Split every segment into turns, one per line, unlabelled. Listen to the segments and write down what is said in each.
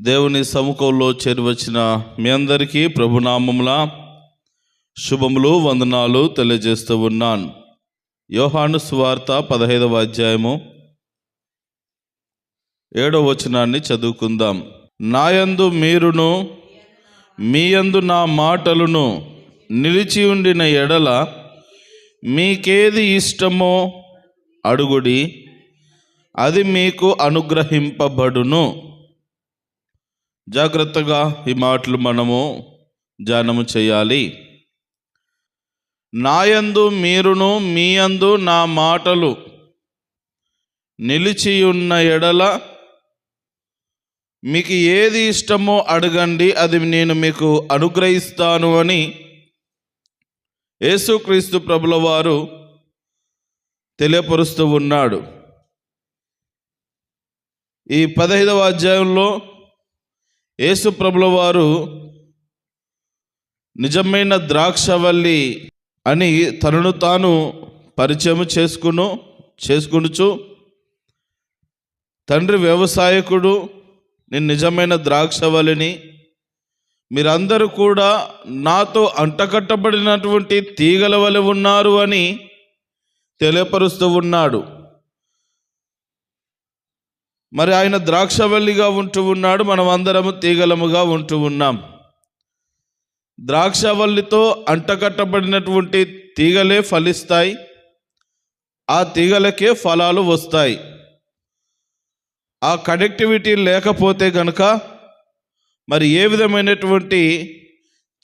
దేవుని సముఖంలో చేరివచ్చిన మీ అందరికీ ప్రభునామముల శుభములు వందనాలు తెలియజేస్తూ ఉన్నాను. యోహాను సువార్త 15వ అధ్యాయము 7వ వచనాన్ని చదువుకుందాం. నాయందు మీరును మీయందు నా మాటలను నిలిచి ఉండిన ఎడల మీకేది ఇష్టమో అడుగుడి, అది మీకు అనుగ్రహింపబడును. జాగ్రత్తగా ఈ మాటలు మనము ధ్యానము చేయాలి. నాయందు మీరును మీయందు నా మాటలు నిలిచి ఉన్న ఎడల మీకు ఏది ఇష్టమో అడగండి, అది నేను మీకు అనుగ్రహిస్తాను అని యేసుక్రీస్తు ప్రభుల వారు తెలియపరుస్తూ ఉన్నాడు. ఈ 15వ అధ్యాయంలో యేసు ప్రభుల వారు నిజమైన ద్రాక్షవల్లి అని తనను తాను పరిచయం చేసుకునుచు, తండ్రి వ్యవసాయకుడు, నేను నిజమైన ద్రాక్షవల్లిని, మీరందరూ కూడా నాతో అంటకట్టబడినటువంటి తీగల వలె ఉన్నారు అని తెలియపరుస్తూ ఉన్నాడు. మరి ఆయన ద్రాక్షవల్లిగా ఉంటూ ఉన్నాడు, మనం అందరము తీగలముగా ఉంటూ ఉన్నాం. ద్రాక్షవల్లితో అంటకట్టబడినటువంటి తీగలే ఫలిస్తాయి, ఆ తీగలకే ఫలాలు వస్తాయి. ఆ కనెక్టివిటీ లేకపోతే గనుక మరి ఏ విధమైనటువంటి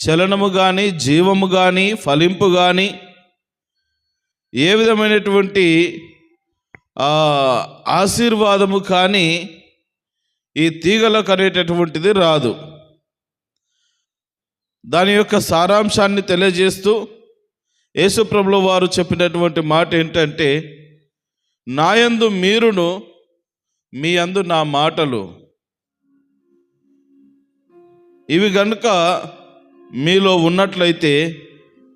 చలనము కానీ, జీవము కానీ, ఫలింపు కానీ, ఏ విధమైనటువంటి ఆశీర్వాదము కానీ ఈ తీగలకు అనేటటువంటిది రాదు. దాని యొక్క సారాంశాన్ని తెలియజేస్తూ యేసుప్రభుల వారు చెప్పినటువంటి మాట ఏంటంటే, నాయందు మీరును మీ యందు నా మాటలు, ఇవి గనుక మీలో ఉన్నట్లయితే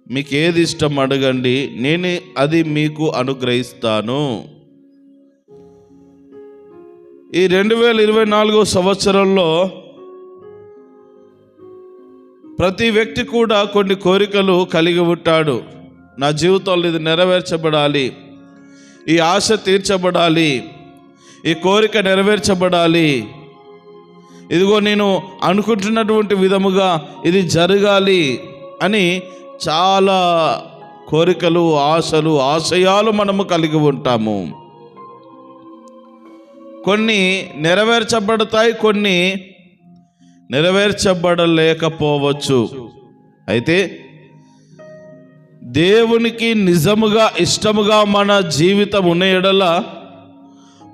మీకు ఏది ఇష్టం అడగండి, నేను అది మీకు అనుగ్రహిస్తాను. ఈ 2024 సంవత్సరంలో ప్రతి వ్యక్తి కూడా కొన్ని కోరికలు కలిగి ఉంటాడు. నా జీవితంలో ఇది నెరవేర్చబడాలి, ఈ ఆశ తీర్చబడాలి, ఈ కోరిక నెరవేర్చబడాలి, ఇదిగో నేను అనుకుంటున్నటువంటి విధముగా ఇది జరగాలి అని చాలా కోరికలు, ఆశలు, ఆశయాలు మనము కలిగి ఉంటాము. కొన్ని నెరవేర్చబడతాయి, కొన్ని నెరవేర్చబడలేకపోవచ్చు. అయితే దేవునికి నిజముగా ఇష్టముగా మన జీవితం ఉన్న ఎడల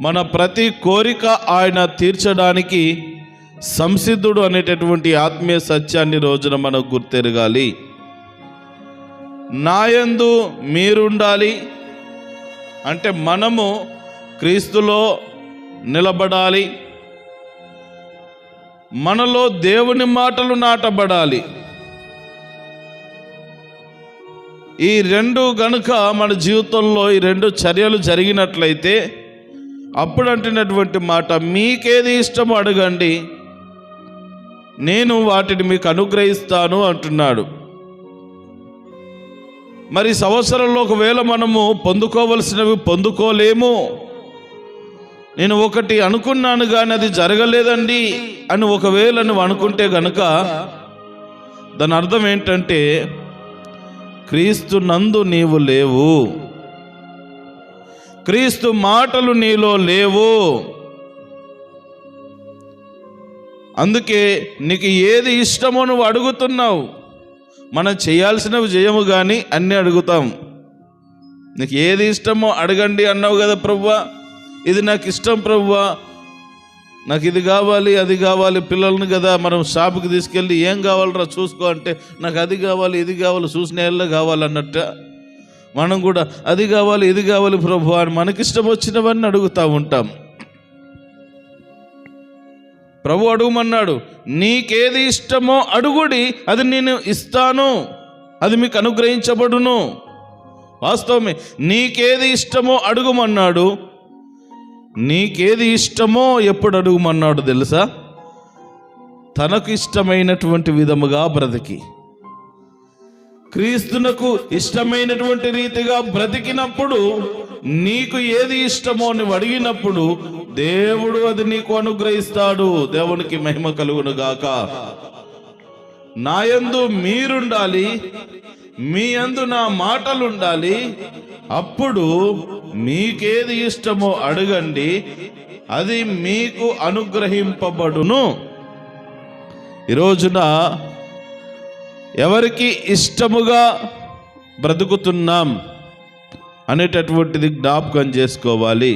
మన ప్రతి కోరిక ఆయన తీర్చడానికి సంసిద్ధుడు అనేటటువంటి ఆత్మీయ సత్యాన్ని రోజున మనం గుర్తెరగాలి. నాయందు మీరుండాలి అంటే మనము క్రీస్తులో నిలబడాలి, మనలో దేవుని మాటలు నాటబడాలి. ఈ రెండు గనుక మన జీవితంలో ఈ రెండు చర్యలు జరిగినట్లయితే అప్పుడు అంటున్నటువంటి మాట, మీకేది ఇష్టమో అడగండి, నేను వాటిని మీకు అనుగ్రహిస్తాను అంటున్నాడు. మరి సంవత్సరంలో ఒకవేళ మనము పొందుకోవలసినవి పొందుకోలేము, నేను ఒకటి అనుకున్నాను కానీ అది జరగలేదండి అని ఒకవేళ నువ్వు అనుకుంటే గనుక దాని అర్థం ఏంటంటే క్రీస్తు నందు నీవు లేవు, క్రీస్తు మాటలు నీలో లేవు. అందుకే నీకు ఏది ఇష్టమో నువ్వు అడుగుతున్నావు. మనం చేయాల్సినవి చేయము కానీ అన్నీ అడుగుతాం. నీకు ఏది ఇష్టమో అడగండి అన్నావు కదా ప్రభువా, ఇది నాకు ఇష్టం ప్రభువా, నాకు ఇది కావాలి అది కావాలి. పిల్లల్ని కదా మనం షాపుకి తీసుకెళ్ళి ఏం కావాలరా చూసుకో అంటే, నాకు అది కావాలి ఇది కావాలి చూసిన ఏళ్ళ కావాలన్నట్ట మనం కూడా అది కావాలి ఇది కావాలి ప్రభువా అని మనకిష్టం వచ్చినవన్నీ అడుగుతూ ఉంటాం. ప్రభు అడుగుమన్నాడు, నీకేది ఇష్టమో అడుగుడి, అది నేను ఇస్తాను, అది మీకు అనుగ్రహించబడును. వాస్తవమే, నీకేది ఇష్టమో అడుగుమన్నాడు. నీకేది ఇష్టమో ఎప్పుడు అడుగుమన్నాడు తెలుసా? తనకు ఇష్టమైనటువంటి విధముగా బ్రతికి, క్రీస్తునకు ఇష్టమైనటువంటి రీతిగా బ్రతికినప్పుడు, నీకు ఏది ఇష్టమో నువ్వు అడిగినప్పుడు దేవుడు అది నీకు అనుగ్రహిస్తాడు. దేవునికి మహిమ కలుగును గాక. నా యందు మీరుండాలి, మీ యందు నా మాటలు ఉండాలి. అప్పుడు మీకేది ఇష్టమో అడగండి, అది మీకు అనుగ్రహింపబడును. ఈరోజున ఎవరికి ఇష్టముగా బ్రతుకుతున్నాం అనేటటువంటిది జ్ఞాపకం చేసుకోవాలి.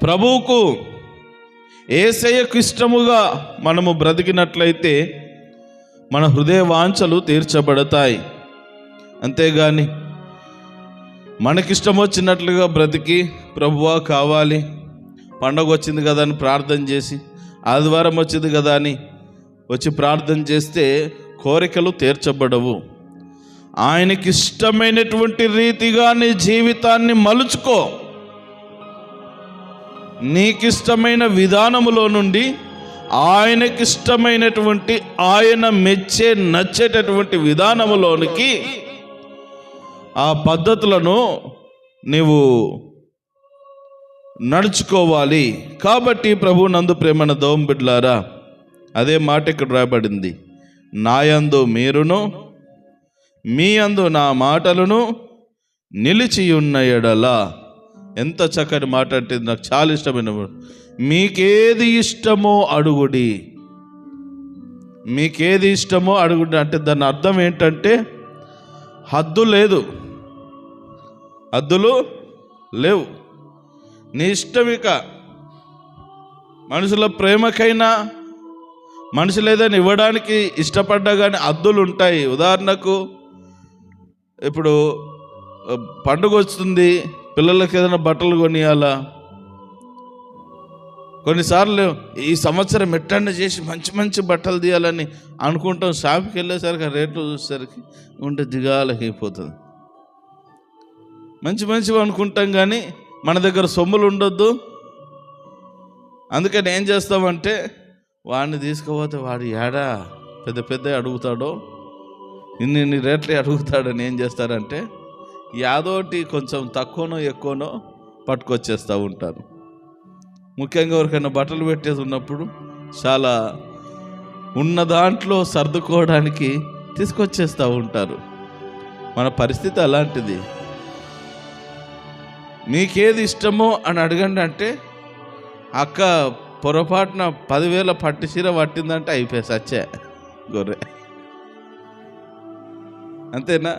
ప్రభువుకు, యేసయ్యకు ఇష్టముగా మనము బ్రతికినట్లయితే మన హృదయ వాంఛలు తీర్చబడతాయి. అంతేగాని మనకిష్టం వచ్చినట్లుగా బ్రతికి, ప్రభువా కావాలి, పండగ వచ్చింది కదా అని ప్రార్థన చేసి, ఆదివారం వచ్చింది కదా అని వచ్చి ప్రార్థన చేస్తే కోరికలు తీర్చబడవు. ఆయనకి ఇష్టమైనటువంటి రీతిగా నీ జీవితాన్ని మలుచుకో. నీకిష్టమైన విధానములో నుండి ఆయనకిష్టమైనటువంటి, ఆయన నచ్చేటటువంటి విధానములోనికి ఆ పద్ధతులను నీవు నడుచుకోవాలి. కాబట్టి ప్రభు నందు ప్రేమన దోమ బిడ్డలారా, అదే మాట ఇక్కడ రాయబడింది, నాయందు మీరును మీ యందు నా మాటలను నిలిచి ఉన్న ఎడల. ఎంత చక్కని మాట అంటే నాకు చాలా ఇష్టమైన. మీకేది ఇష్టమో అడుగుడి, మీకేది ఇష్టమో అడుగుడి అంటే దాని అర్థం ఏంటంటే హద్దు లేదు, హద్దులు లేవు. నీ ఇష్టం. ఇక మనుషుల ప్రేమకైనా, మనుషులు ఏదైనా ఇవ్వడానికి ఇష్టపడ్డా కానీ హద్దులు ఉంటాయి. ఉదాహరణకు ఇప్పుడు పండుగ వస్తుంది, పిల్లలకి ఏదైనా బట్టలు కొనియాలా. కొన్నిసార్లు ఈ సంవత్సరం ఎట్టండి చేసి మంచి మంచి బట్టలు తీయాలని అనుకుంటాం. షాప్కి వెళ్ళేసరికి ఆ రేట్లు చూసేసరికి ఉంటే దిగాలకి అయిపోతుంది. మంచి మంచివి అనుకుంటాం కానీ మన దగ్గర సొమ్ములు ఉండొద్దు. అందుకని ఏం చేస్తామంటే, వాడిని తీసుకుపోతే వాడు ఏడా పెద్ద పెద్ద అడుగుతాడో, ఇన్ని రేట్లు అడుగుతాడని ఏం చేస్తారంటే యాదోటి కొంచెం తక్కువనో ఎక్కువనో పట్టుకొచ్చేస్తూ ఉంటారు. ముఖ్యంగా ఎవరికైనా బట్టలు పెట్టేసి ఉన్నప్పుడు చాలా ఉన్న దాంట్లో సర్దుకోవడానికి తీసుకొచ్చేస్తూ ఉంటారు. మన పరిస్థితి అలాంటిది. మీకేది ఇష్టమో అని అడగండి అంటే, అక్క పొరపాటున 10,000 పట్టు చీర పట్టిందంటే అయిపోయి సచ్చే గొర్రె. అంతేనా?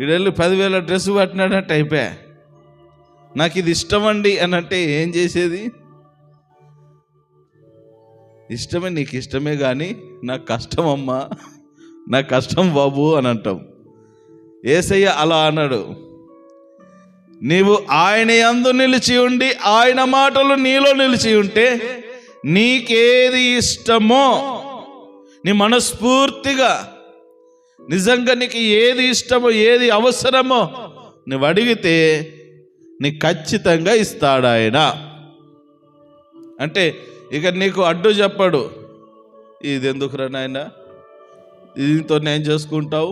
ఈడెళ్ళి 10,000 డ్రెస్ పట్టినాడంటే అయిపోయా. నాకు ఇది ఇష్టమండి అని అంటే ఏం చేసేది? ఇష్టమే, నీకు ఇష్టమే కానీ నాకు కష్టం అమ్మా, నాకు కష్టం బాబు అని అంటాం. యేసయ్య అలా అన్నాడు, నీవు ఆయన యందు నిలిచి ఉండి ఆయన మాటలు నీలో నిలిచి ఉంటే నీకేది ఇష్టమో, నీ మనస్ఫూర్తిగా నిజంగా నీకు ఏది ఇష్టమో, ఏది అవసరమో నువ్వు అడిగితే నీకు ఖచ్చితంగా ఇస్తాడు ఆయన. అంటే ఇక నీకు అడ్డు చెప్పడు, ఇది ఎందుకురా నాయన, దీంతో నేను చేసుకుంటావు.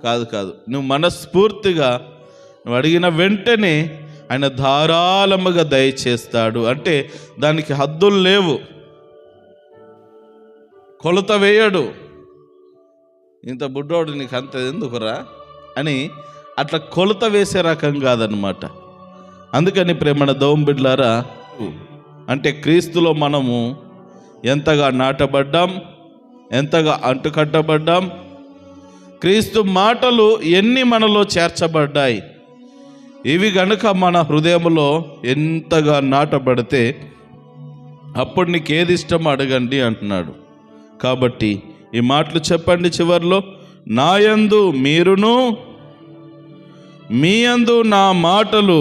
కాదు, నువ్వు మనస్ఫూర్తిగా నువ్వు అడిగిన వెంటనే ఆయన ధారాళముగా దయచేస్తాడు. అంటే దానికి హద్దులు లేవు, కొలత వేయడు. ఇంత బుడ్డోడు నీకు అంత ఎందుకురా అని అట్లా కొలత వేసే రకం కాదనమాట. అందుకని ప్రేమణ దోమ బిడ్డలారా, అంటే క్రీస్తులో మనము ఎంతగా నాటబడ్డాం, ఎంతగా అంటుకట్టబడ్డాం, క్రీస్తు మాటలు ఎన్ని మనలో చేర్చబడ్డాయి, ఇవి గనుక మన హృదయంలో ఎంతగా నాటబడితే అప్పుడు నీకు ఏది ఇష్టమో అడగండి అంటున్నాడు. కాబట్టి ఈ మాటలు చెప్పండి చివర్లో, నా యందు మీరును మీ యందు నా మాటలు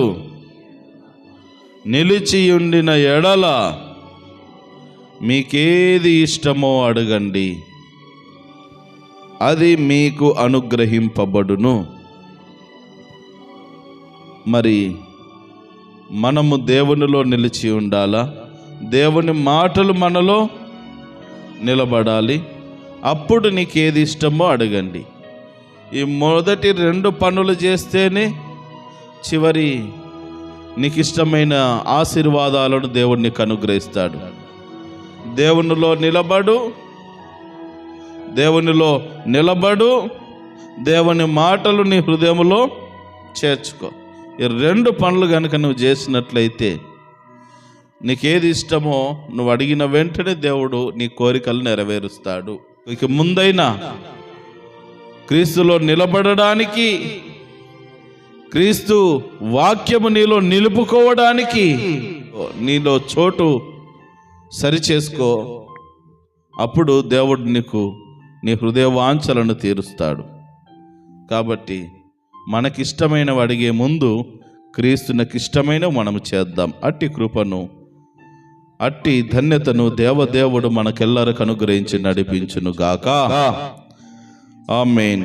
నిలిచి ఉండిన ఎడల మీకేది ఇష్టమో అడగండి, అది మీకు అనుగ్రహింపబడును. మరి మనము దేవునిలో నిలిచి ఉండాలా, దేవుని మాటలు మనలో నిలబడాలి. అప్పుడు నీకు ఏది ఇష్టమో అడగండి. ఈ మొదటి 2 పనులు చేస్తేనే చివరి నీకు ఇష్టమైన ఆశీర్వాదాలను దేవుడు నీకు అనుగ్రహిస్తాడు. దేవునిలో నిలబడు, దేవుని మాటలు నీ హృదయంలో చేర్చుకో. ఈ 2 పనులు కనుక నువ్వు చేసినట్లయితే నీకేది ఇష్టమో నువ్వు అడిగిన వెంటనే దేవుడు నీ కోరికలు నెరవేరుస్తాడు. ఇక ముందైనా క్రీస్తులో నిలబడడానికి, క్రీస్తు వాక్యము నీలో నిలుపుకోవడానికి నీలో చోటు సరిచేసుకో. అప్పుడు దేవుడు నీకు నీ హృదయ వాంఛలను తీరుస్తాడు. కాబట్టి మనకిష్టమైనవి అడిగే ముందు క్రీస్తునకు ఇష్టమైనవి మనము చేద్దాం. అట్టి కృపను, అట్టి ధన్యతను దేవదేవుడు మనకెల్లరికి అనుగ్రహించి నడిపించును గాక. ఆమేన్.